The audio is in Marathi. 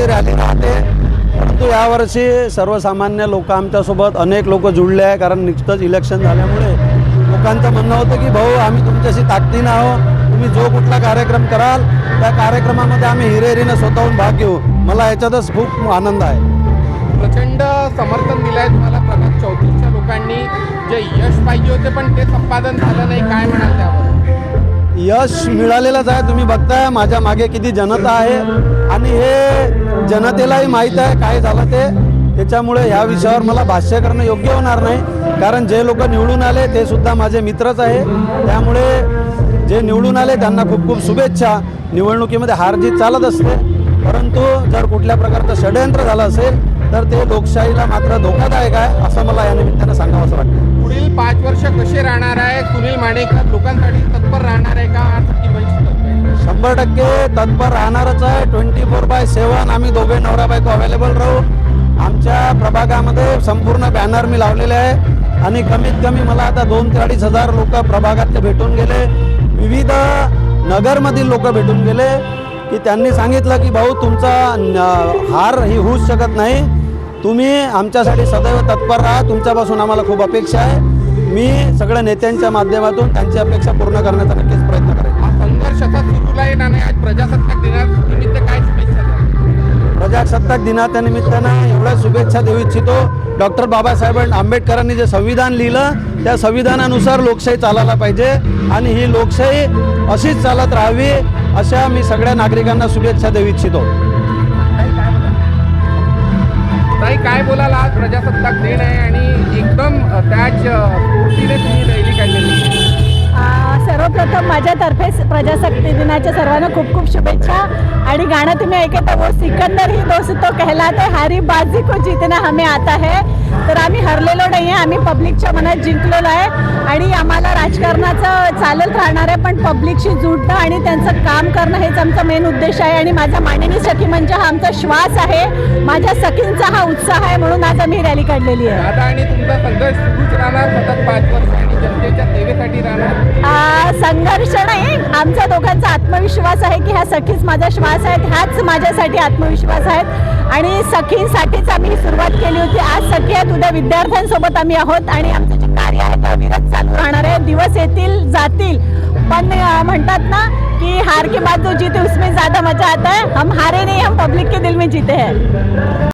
मोठी रॅली राहते, परंतु यावर्षी सर्वसामान्य लोक आमच्यासोबत अनेक लोक जुळले आहे. कारण नुकतंच इलेक्शन झाल्यामुळे लोकांचं म्हणणं होतं की भाऊ आम्ही तुमच्याशी ताकदीनं आहोत, तुम्ही जो कुठला कार्यक्रम कराल त्या कार्यक्रमामध्ये आम्ही हिरेरीनं स्वतःहून भाग घेऊ. मला याच्यातच खूप आनंद आहे. प्रचंड समर्थन दिलं आहे तुम्हाला प्रभाग 34च्या लोकांनी. जे यश पाहिजे होते पण ते संपादन झालं नाही, काय म्हणाल त्यावर? यश मिळालेलंच आहे. तुम्ही बघताय माझ्या मागे किती जनता आहे आणि हे जनतेलाही माहीत आहे काय झालं ते. त्याच्यामुळे ह्या विषयावर मला भाष्य करणं योग्य होणार नाही, कारण जे लोक निवडून आले ते सुद्धा माझे मित्रच आहे. त्यामुळे जे निवडून आले त्यांना खूप खूप शुभेच्छा. निवडणुकीमध्ये हार जीत चालत असते, परंतु जर कुठल्या प्रकारचं षडयंत्र झालं असेल तर ते लोकशाहीला मात्र धोकादायक आहे, असं मला या निमित्तानं सांगावं असं वाटतं. पुढील 5 वर्ष कसे राहणार आहे? सुनील मानेकर लोकांसाठी तत्पर राहणार आहे का? 100% तत्पर राहणारच आहे. 24/7 आम्ही दोघे नवरा बायको अवेलेबल राहू. आमच्या प्रभागामध्ये संपूर्ण बॅनर मी लावलेले आहे आणि कमीत कमी मला आता 2,000 ते 2,500 लोक प्रभागातले भेटून गेले. विविध नगरमधील लोक भेटून गेले की त्यांनी सांगितलं की भाऊ तुमचा हार ही होऊच शकत नाही, तुम्ही आमच्यासाठी सदैव तत्पर राहा, तुमच्यापासून आम्हाला खूप अपेक्षा आहे. मी सगळ्या नेत्यांच्या माध्यमातून त्यांची अपेक्षा पूर्ण करण्याचा नक्कीच प्रयत्न करेन. हा संघर्ष आता सुरू आहे ना, आज प्रजासत्ताक दिनानिमित्त काय शुभेच्छा द्याल? प्रजासत्ताक दिनाच्या निमित्तानं एवढ्या शुभेच्छा देऊ इच्छितो. डॉक्टर बाबासाहेब आंबेडकरांनी जे संविधान लिहिलं त्या संविधानानुसार लोकशाही चालायला पाहिजे आणि ही लोकशाही अशीच चालत राहावी अशा मी सगळ्या नागरिकांना शुभेच्छा देऊ इच्छितो. ताई काय बोलाल? आज प्रजासत्ताक दिन आहे आणि एकदम त्याच स्फूर्तीने तुम्ही रॅली काढलेली. सर्वप्रथम माझ्यातर्फे प्रजासत्ताक दिनाच्या सर्वांना खूप खूप शुभेच्छा. आणि गाणं तुम्ही ऐकता वो सिकंदर ही दोस्तों कहलाते, हारी बाजी को जीतना हमें आता है. तर आम्ही हरलेलो नाही आहे, आम्ही पब्लिकच्या मनात जिंकलेलो आहे आणि आम्हाला राजकारणाचं चालत राहणार आहे, पण पब्लिकशी जुडणं आणि त्यांचं काम करणं हेच आमचा मेन उद्देश आहे. आणि माझा माननीय सखी मंच हा आमचा श्वास आहे, माझ्या सखींचा हा उत्साह आहे, म्हणून आज आम्ही रॅली काढलेली आहे. दादा आणि तुमचा संघर्ष सुरूच राहणार सतत 5 वर्ष आणि जनतेच्या सेवेसाठी राहणार. संघर्ष नाही, आमचा दोघांचा आत्मविश्वास आहे की ह्या सखीच माझा श्वास आहेत, ह्याच माझ्यासाठी आत्मविश्वास आहेत आणि सखींसाठीच आम्ही सुरुवात केली होती. आज सखी आहेत, उद्या विद्यार्थ्यांसोबत आम्ही आहोत आणि आमचं जे कार्य आहे ते अविरत चालू राहणार आहे. दिवस येतील जातील, पण म्हणतात ना कि हार के बाद जो जीते उसमें ज़्यादा मजा आता है. हम हारे नहीं, हम पब्लिक के दिल में जीते हैं.